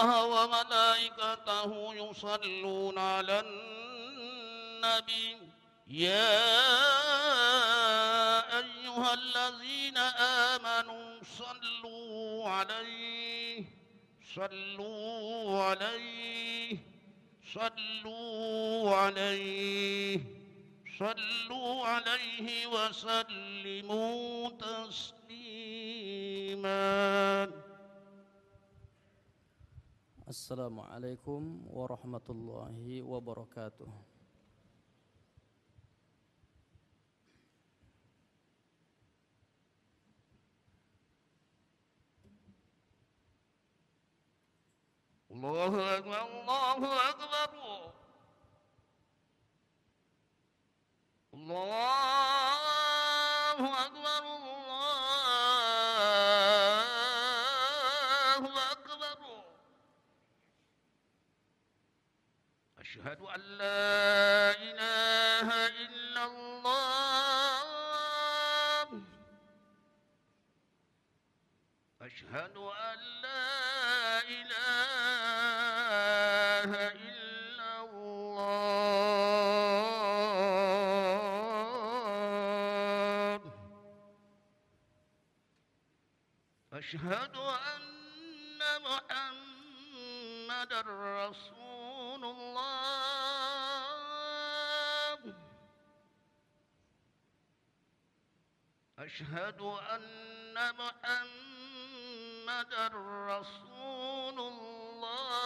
الله وملائكته يصلون على النبي يا أيها الذين آمنوا صلوا عليه وسلموا تسليما. السلام عليكم ورحمة الله وبركاته. الله أكبر الله أكبر الله أكبر الله أكبر. أشهد أن لا إله إلا الله. أشهد أن لا إله إلا الله. أشهد أن محمدا رسول الله. أشهد أن محمدا رسول الله.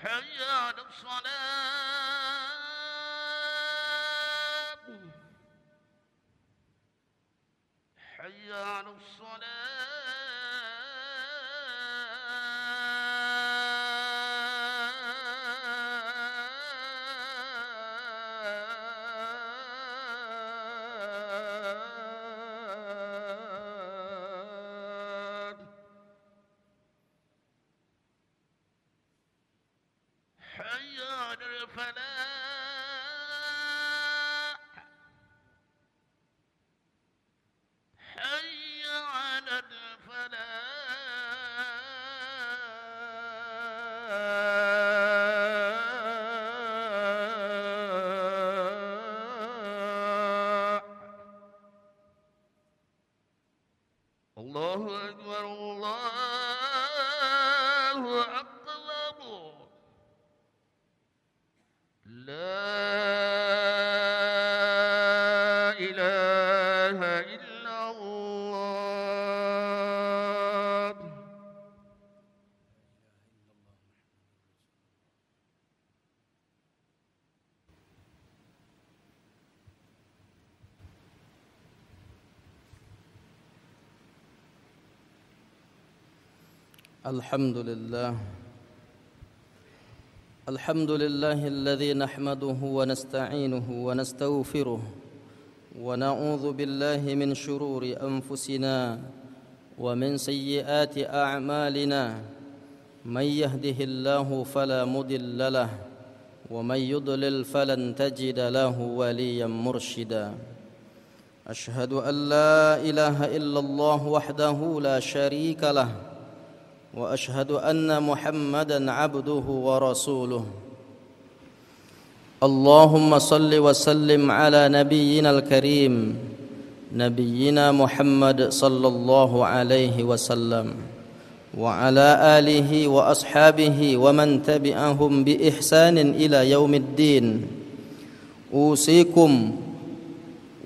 حي على الصلاة. حي على الصلاة. حي على الفلاح. حي على الفلاح. الله أكبر الله أكبر. لا إله إلا الله. الحمد لله الذي نحمده ونستعينه ونستغفره ونعوذ بالله من شرور أنفسنا ومن سيئات أعمالنا. من يهده الله فلا مضل له ومن يضلل فلن تجد له وليا مرشدا. أشهد أن لا إله إلا الله وحده لا شريك له وأشهد أن محمدا عبده ورسوله. اللهم صل وسلم على نبينا الكريم نبينا محمد صلى الله عليه وسلم وعلى آله وأصحابه ومن تبعهم بإحسان إلى يوم الدين. أوصيكم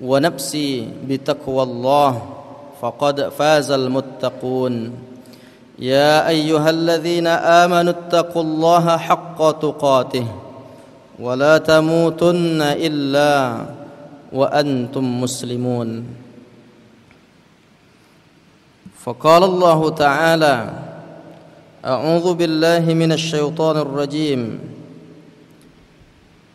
ونفسي بتقوى الله فقد فاز المتقون. يا أيها الذين آمنوا اتقوا الله حق تقاته ولا تموتن إلا وأنتم مسلمون. فقال الله تعالى: أعوذ بالله من الشيطان الرجيم.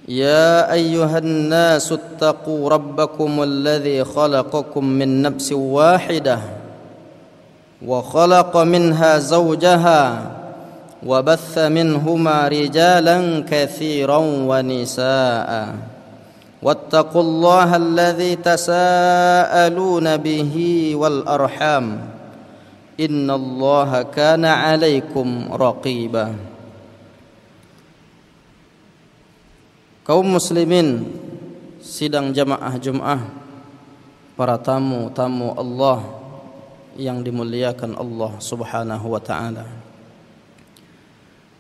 يا أيها الناس اتقوا ربكم الذي خلقكم من نفس واحدة وخلق منها زوجها وبث منهما رجالا كثيرا ونساء واتقوا الله الذي تساءلون به والأرحام إن الله كان عليكم رقيبا. Kaum muslimin sidang jamaah Jumat, para tamu-tamu Allah yang dimuliakan Allah Subhanahu wa taala.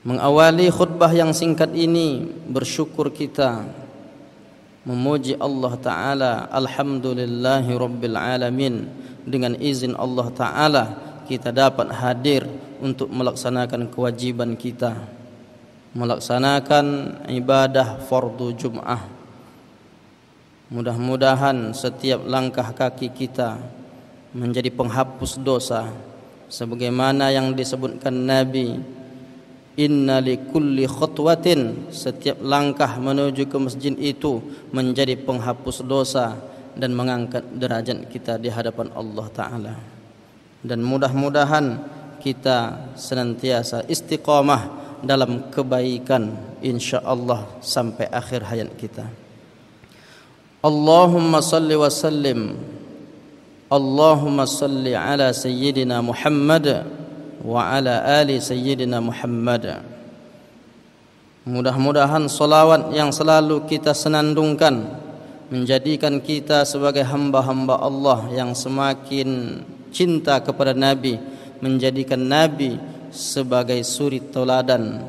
Mengawali khutbah yang singkat ini, bersyukur kita, memuji Allah Ta'ala. Alhamdulillahi Rabbil Alamin. Dengan izin Allah Ta'ala kita dapat hadir untuk melaksanakan kewajiban kita, melaksanakan ibadah fardu Jum'ah. Mudah-mudahan setiap langkah kaki kita menjadi penghapus dosa, sebagaimana yang disebutkan Nabi, inna likulli khutwatin, setiap langkah menuju ke masjid itu menjadi penghapus dosa dan mengangkat derajat kita di hadapan Allah Ta'ala. Dan mudah-mudahan kita senantiasa istiqamah dalam kebaikan insyaAllah sampai akhir hayat kita. Allahumma salli wa sallim, Allahumma salli ala Sayyidina Muhammad wa ala ali Sayyidina Muhammad. Mudah-mudahan salawat yang selalu kita senandungkan menjadikan kita sebagai hamba-hamba Allah yang semakin cinta kepada Nabi, menjadikan Nabi sebagai suri tauladan,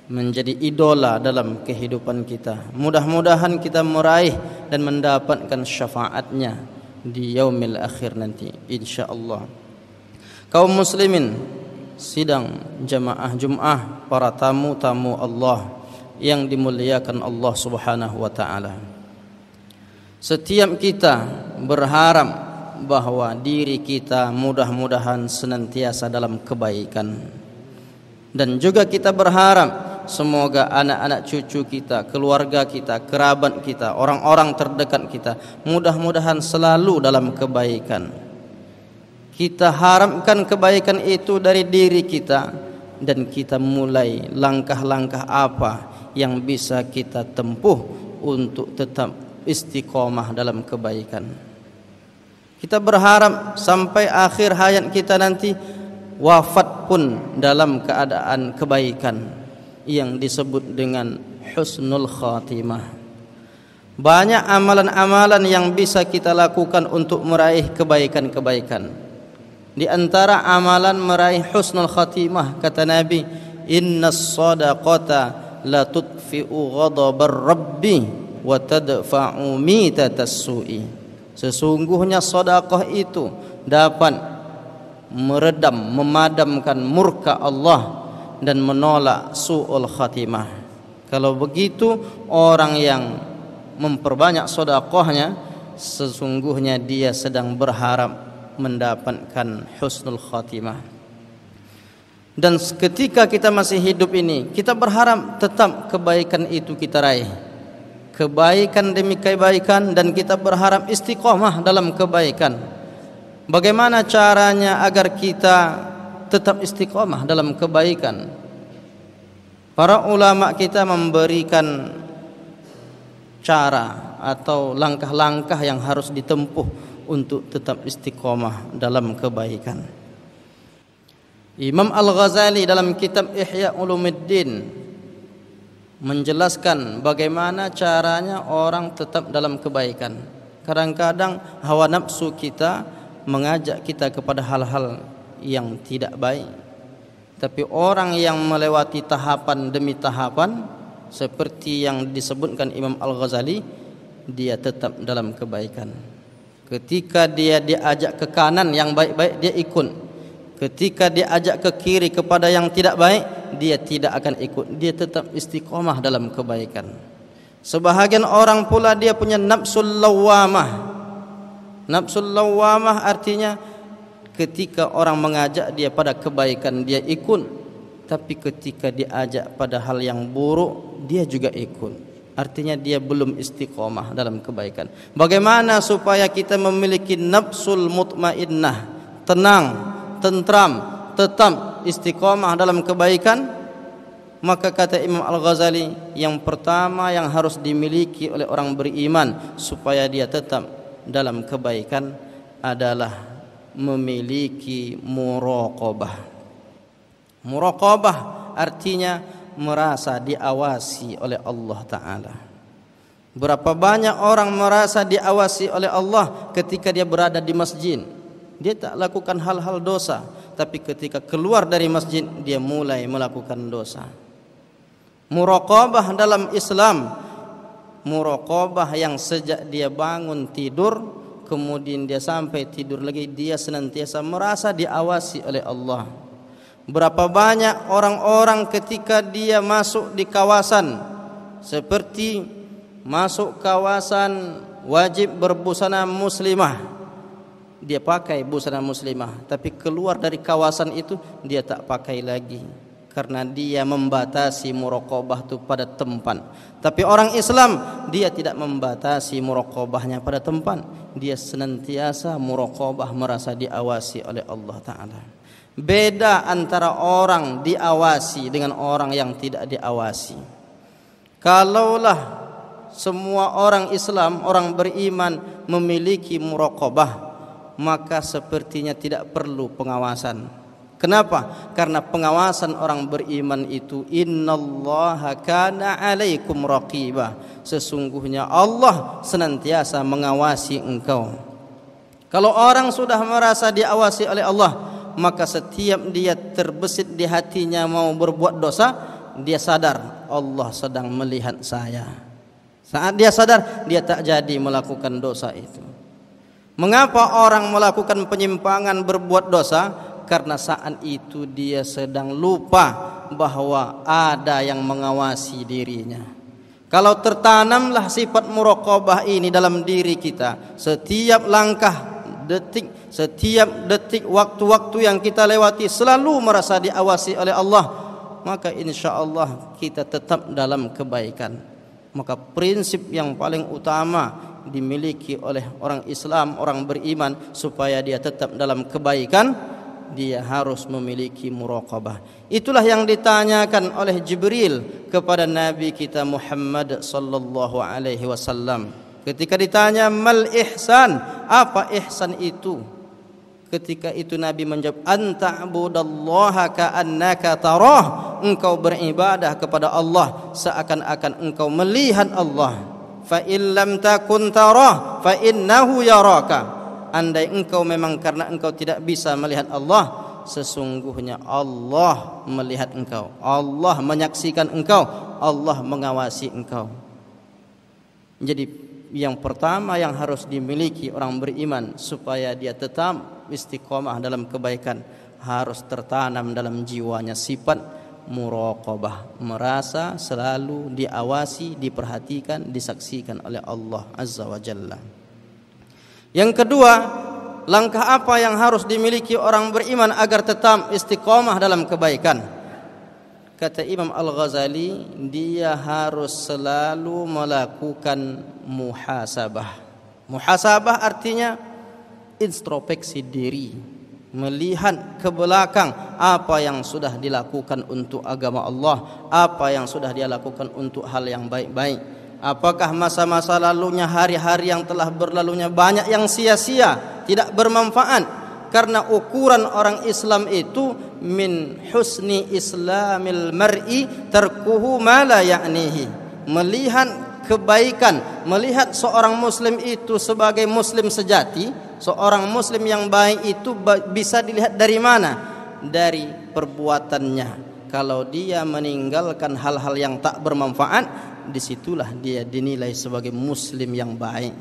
menjadi idola dalam kehidupan kita. Mudah-mudahan kita meraih dan mendapatkan syafaatnya di yaumil akhir nanti insyaallah. Kaum muslimin sidang jamaah Jum'ah, para tamu-tamu Allah yang dimuliakan Allah Subhanahu wa taala. Setiap kita berharap bahwa diri kita mudah-mudahan senantiasa dalam kebaikan, dan juga kita berharap semoga anak-anak cucu kita, keluarga kita, kerabat kita, orang-orang terdekat kita mudah-mudahan selalu dalam kebaikan. Kita harapkan kebaikan itu dari diri kita, dan kita mulai langkah-langkah apa yang bisa kita tempuh untuk tetap istiqomah dalam kebaikan. Kita berharap sampai akhir hayat kita nanti wafat pun dalam keadaan kebaikan yang disebut dengan husnul khatimah. Banyak amalan-amalan yang bisa kita lakukan untuk meraih kebaikan-kebaikan. Di antara amalan meraih husnul khatimah, kata Nabi, innas sadaqata la tudfi'u ghadabar rabbi wa tadfa'u mitatas su'i. Sesungguhnya sedekah itu dapat meredam, memadamkan murka Allah dan menolak su'ul khatimah. Kalau begitu, orang yang memperbanyak sedekahnya sesungguhnya dia sedang berharap mendapatkan husnul khatimah. Dan ketika kita masih hidup ini, kita berharap tetap kebaikan itu kita raih, kebaikan demi kebaikan, dan kita berharap istiqomah dalam kebaikan. Bagaimana caranya agar kita tetap istiqomah dalam kebaikan? Para ulama kita memberikan cara atau langkah-langkah yang harus ditempuh untuk tetap istiqomah dalam kebaikan. Imam Al-Ghazali dalam kitab Ihya Ulumuddin menjelaskan bagaimana caranya orang tetap dalam kebaikan. Kadang-kadang hawa nafsu kita mengajak kita kepada hal-hal yang tidak baik. Tapi orang yang melewati tahapan demi tahapan seperti yang disebutkan Imam Al-Ghazali, dia tetap dalam kebaikan. Ketika dia diajak ke kanan yang baik-baik, dia ikut. Ketika diajak ke kiri kepada yang tidak baik, dia tidak akan ikut. Dia tetap istiqomah dalam kebaikan. Sebahagian orang pula dia punya nafsul lawamah. Nafsul lawamah artinya ketika orang mengajak dia pada kebaikan, dia ikut. Tapi ketika diajak pada hal yang buruk, dia juga ikut. Artinya dia belum istiqomah dalam kebaikan. Bagaimana supaya kita memiliki nafsul mutmainnah, tenang, tentram, tetap istiqomah dalam kebaikan, maka kata Imam Al-Ghazali, yang pertama yang harus dimiliki oleh orang beriman supaya dia tetap dalam kebaikan adalah memiliki muraqabah. Muraqabah artinya merasa diawasi oleh Allah Ta'ala. Berapa banyak orang merasa diawasi oleh Allah ketika dia berada di masjid. Dia tak lakukan hal-hal dosa, tapi ketika keluar dari masjid dia mulai melakukan dosa. Muraqabah dalam Islam, muraqabah yang sejak dia bangun tidur, kemudian dia sampai tidur lagi, dia senantiasa merasa diawasi oleh Allah. Berapa banyak orang-orang ketika dia masuk di kawasan, seperti masuk kawasan wajib berbusana muslimah, dia pakai busana muslimah, tapi keluar dari kawasan itu dia tak pakai lagi, karena dia membatasi muraqabah itu pada tempat. Tapi orang Islam dia tidak membatasi muraqabahnya pada tempat, dia senantiasa muraqabah, merasa diawasi oleh Allah Ta'ala. Beda antara orang diawasi dengan orang yang tidak diawasi. Kalaulah semua orang Islam, orang beriman memiliki muraqabah, maka sepertinya tidak perlu pengawasan. Kenapa? Karena pengawasan orang beriman itu, innallaha kana 'alaikum raqibah, sesungguhnya Allah senantiasa mengawasi engkau. Kalau orang sudah merasa diawasi oleh Allah, maka setiap dia terbesit di hatinya mau berbuat dosa, dia sadar Allah sedang melihat saya. Saat dia sadar, dia tak jadi melakukan dosa itu. Mengapa orang melakukan penyimpangan, berbuat dosa? Karena saat itu dia sedang lupa bahwa ada yang mengawasi dirinya. Kalau tertanamlah sifat muraqabah ini dalam diri kita, setiap langkah detik, setiap detik waktu-waktu yang kita lewati selalu merasa diawasi oleh Allah, maka insya-Allah kita tetap dalam kebaikan. Maka prinsip yang paling utama dimiliki oleh orang Islam, orang beriman, supaya dia tetap dalam kebaikan, dia harus memiliki muraqabah. Itulah yang ditanyakan oleh Jibril kepada Nabi kita Muhammad sallallahu alaihi wasallam. Ketika ditanya mal ihsan, apa ihsan itu? Ketika itu Nabi menjawab, anta'budallaha ka'annaka tarah, engkau beribadah kepada Allah seakan-akan engkau melihat Allah. Fa in lam takun tarah fa innahu yaraka. Andai engkau memang karena engkau tidak bisa melihat Allah, sesungguhnya Allah melihat engkau, Allah menyaksikan engkau, Allah mengawasi engkau. Jadi yang pertama yang harus dimiliki orang beriman supaya dia tetap istiqomah dalam kebaikan, harus tertanam dalam jiwanya sifat muraqabah, merasa selalu diawasi, diperhatikan, disaksikan oleh Allah Azza wa Jalla. Yang kedua, langkah apa yang harus dimiliki orang beriman agar tetap istiqomah dalam kebaikan? Kata Imam Al-Ghazali, dia harus selalu melakukan muhasabah. Muhasabah artinya introspeksi diri, melihat ke belakang apa yang sudah dilakukan untuk agama Allah, apa yang sudah dia lakukan untuk hal yang baik-baik. Apakah masa-masa lalunya, hari-hari yang telah berlalunya banyak yang sia-sia, tidak bermanfaat? Karena ukuran orang Islam itu min husni islamil mar'i tarkuhu ma la ya'nihi. Melihat kebaikan, melihat seorang muslim itu sebagai muslim sejati, seorang muslim yang baik itu bisa dilihat dari mana? Dari perbuatannya. Kalau dia meninggalkan hal-hal yang tak bermanfaat, disitulah dia dinilai sebagai muslim yang baik.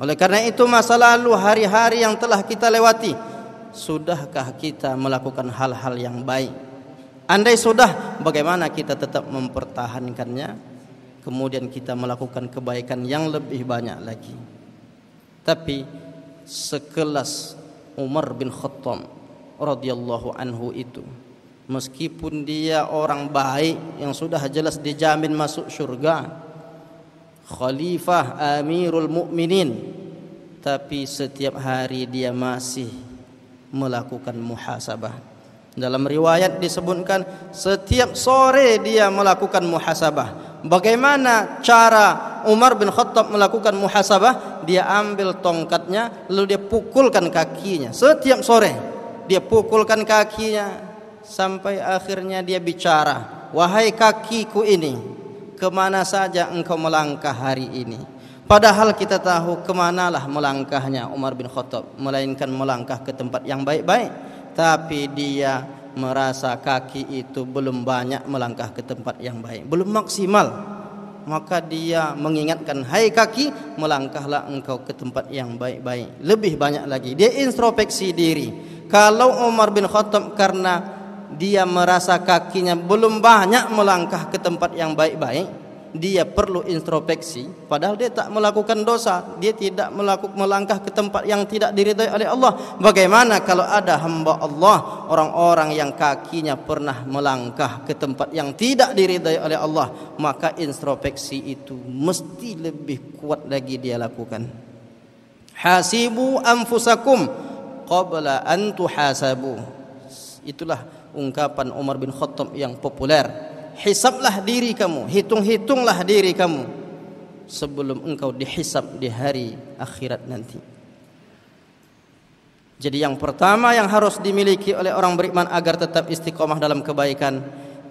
Oleh karena itu, masa lalu, hari-hari yang telah kita lewati, sudahkah kita melakukan hal-hal yang baik? Andai sudah, bagaimana kita tetap mempertahankannya? Kemudian kita melakukan kebaikan yang lebih banyak lagi. Tapi sekelas Umar bin Khattab radhiyallahu anhu itu, meskipun dia orang baik yang sudah jelas dijamin masuk surga, khalifah amirul mukminin, tapi setiap hari dia masih melakukan muhasabah. Dalam riwayat disebutkan setiap sore dia melakukan muhasabah. Bagaimana cara Umar bin Khattab melakukan muhasabah? Dia ambil tongkatnya lalu dia pukulkan kakinya. Setiap sore dia pukulkan kakinya sampai akhirnya dia bicara, "Wahai kakiku ini, kemana saja engkau melangkah hari ini?" Padahal kita tahu kemanalah melangkahnya Umar bin Khattab, melainkan melangkah ke tempat yang baik-baik. Tapi dia merasa kaki itu belum banyak melangkah ke tempat yang baik, belum maksimal. Maka dia mengingatkan, "Hai kaki, melangkahlah engkau ke tempat yang baik-baik, lebih banyak lagi." Dia introspeksi diri. Kalau Umar bin Khattab karena dia merasa kakinya belum banyak melangkah ke tempat yang baik-baik, dia perlu introspeksi, padahal dia tak melakukan dosa, dia tidak melangkah ke tempat yang tidak diridhai oleh Allah. Bagaimana kalau ada hamba Allah, orang-orang yang kakinya pernah melangkah ke tempat yang tidak diridhai oleh Allah? Maka introspeksi itu mesti lebih kuat lagi dia lakukan. Hasibu anfusakum qabla an tuhasabu. Itulah ungkapan Umar bin Khattab yang populer. Hisablah diri kamu, hitung-hitunglah diri kamu sebelum engkau dihisab di hari akhirat nanti. Jadi yang pertama yang harus dimiliki oleh orang beriman agar tetap istiqomah dalam kebaikan,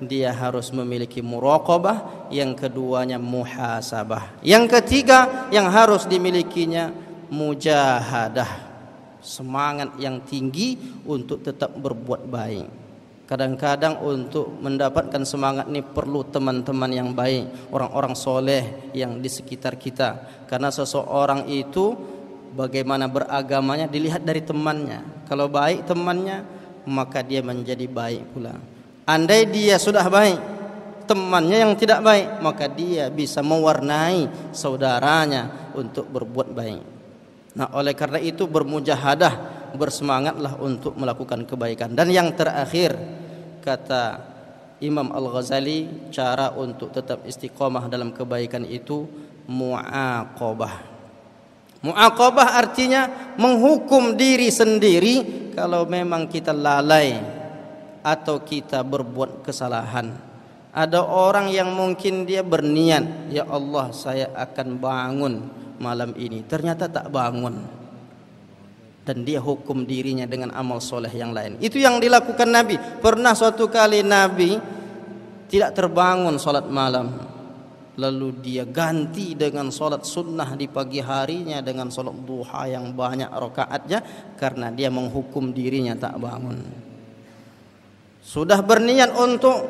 dia harus memiliki muraqabah. Yang keduanya muhasabah. Yang ketiga yang harus dimilikinya mujahadah, semangat yang tinggi untuk tetap berbuat baik. Kadang-kadang untuk mendapatkan semangat ini perlu teman-teman yang baik, orang-orang soleh yang di sekitar kita. Karena seseorang itu bagaimana beragamanya dilihat dari temannya. Kalau baik temannya, maka dia menjadi baik pula. Andai dia sudah baik, temannya yang tidak baik, maka dia bisa mewarnai saudaranya untuk berbuat baik. Nah, oleh karena itu bermujahadah, bersemangatlah untuk melakukan kebaikan. Dan yang terakhir, kata Imam Al-Ghazali, cara untuk tetap istiqomah dalam kebaikan itu mu'aqabah. Mu'aqabah artinya menghukum diri sendiri kalau memang kita lalai atau kita berbuat kesalahan. Ada orang yang mungkin dia berniat, "Ya Allah, saya akan bangun malam ini," ternyata tak bangun, dan dia hukum dirinya dengan amal soleh yang lain. Itu yang dilakukan Nabi. Pernah suatu kali Nabi tidak terbangun salat malam, lalu dia ganti dengan salat sunnah di pagi harinya dengan salat duha yang banyak rakaatnya, karena dia menghukum dirinya tak bangun. Sudah berniat untuk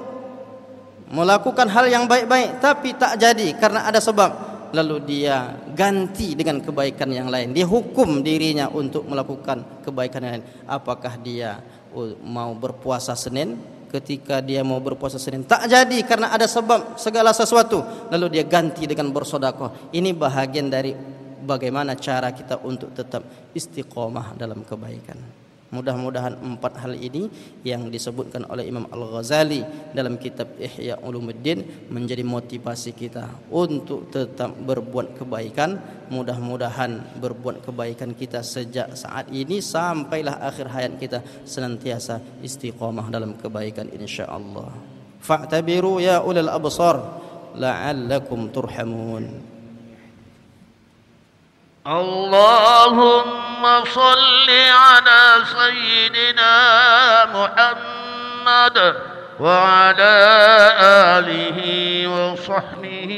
melakukan hal yang baik-baik tapi tak jadi karena ada sebab. Lalu dia ganti dengan kebaikan yang lain. Dia hukum dirinya untuk melakukan kebaikan yang lain. Apakah dia mau berpuasa Senin? Ketika dia mau berpuasa Senin tak jadi karena ada sebab segala sesuatu. Lalu dia ganti dengan bersedekah. Ini bahagian dari bagaimana cara kita untuk tetap istiqomah dalam kebaikan. Mudah-mudahan 4 hal ini yang disebutkan oleh Imam Al-Ghazali dalam kitab Ihya Ulumuddin menjadi motivasi kita untuk tetap berbuat kebaikan. Mudah-mudahan berbuat kebaikan kita sejak saat ini sampailah akhir hayat kita senantiasa istiqomah dalam kebaikan insyaallah. Fa'tabiru ya ulul absar la'allakum turhamun. اللهم صل على سيدنا محمد وعلى آله وصحبه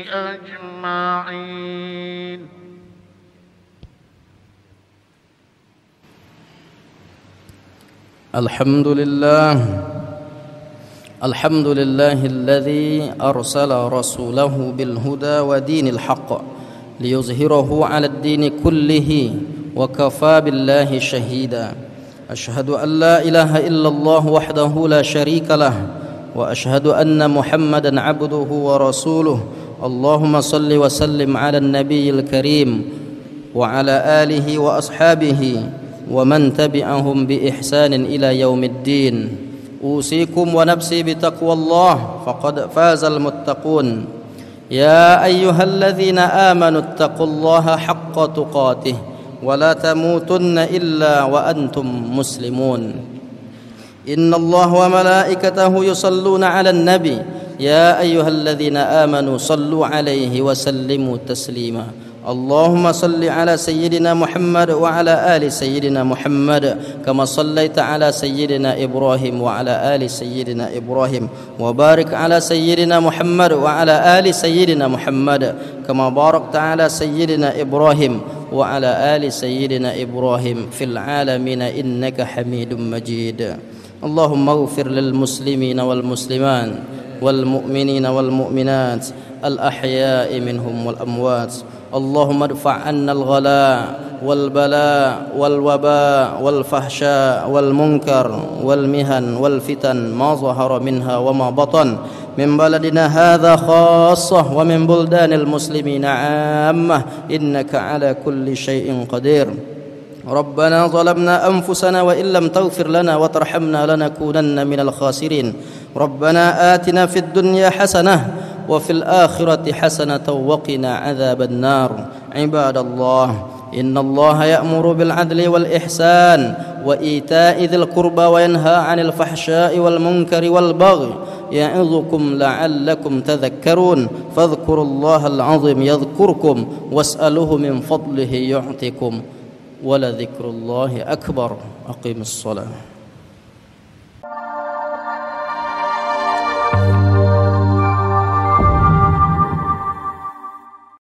أجمعين. الحمد لله الذي أرسل رسوله بالهدى ودين الحق ليظهره على الدين كله وكفى بالله شهيدا. أشهد أن لا إله إلا الله وحده لا شريك له وأشهد أن محمدا عبده ورسوله. اللهم صل وسلم على النبي الكريم وعلى آله وأصحابه ومن تبعهم بإحسان إلى يوم الدين. أوصيكم ونفسي بتقوى الله فقد فاز المتقون. يا أيها الذين آمنوا اتقوا الله حق تقاته ولا تموتن إلا وأنتم مسلمون. إن الله وملائكته يصلون على النبي يا أيها الذين آمنوا صلوا عليه وسلموا تسليما اللهم صل على سيدنا محمد وعلى آل سيدنا محمد كما صليت على سيدنا إبراهيم وعلى آل سيدنا إبراهيم وبارك على سيدنا محمد وعلى آل سيدنا محمد كما باركت على سيدنا إبراهيم وعلى آل سيدنا إبراهيم في العالمين إنك حميد مجيد اللهم اغفر للمسلمين والمسلمات والمؤمنين والمؤمنات الأحياء منهم والأموات اللهم ادفع عنا الغلاء والبلاء والوباء والفحشاء والمنكر والمهن والفتن ما ظهر منها وما بطن من بلدنا هذا خاصة ومن بلدان المسلمين عامة إنك على كل شيء قدير ربنا ظلمنا أنفسنا وإن لم تغفر لنا وترحمنا لنكونن من الخاسرين ربنا آتنا في الدنيا حسنة وفي الآخرة حسنة وقنا عذاب النار عباد الله إن الله يأمر بالعدل والإحسان وإيتاء ذي القربى وينهى عن الفحشاء والمنكر والبغي يعظكم لعلكم تذكرون فاذكروا الله العظيم يذكركم واسألوه من فضله يعطكم ولذكر الله أكبر أقيم الصلاة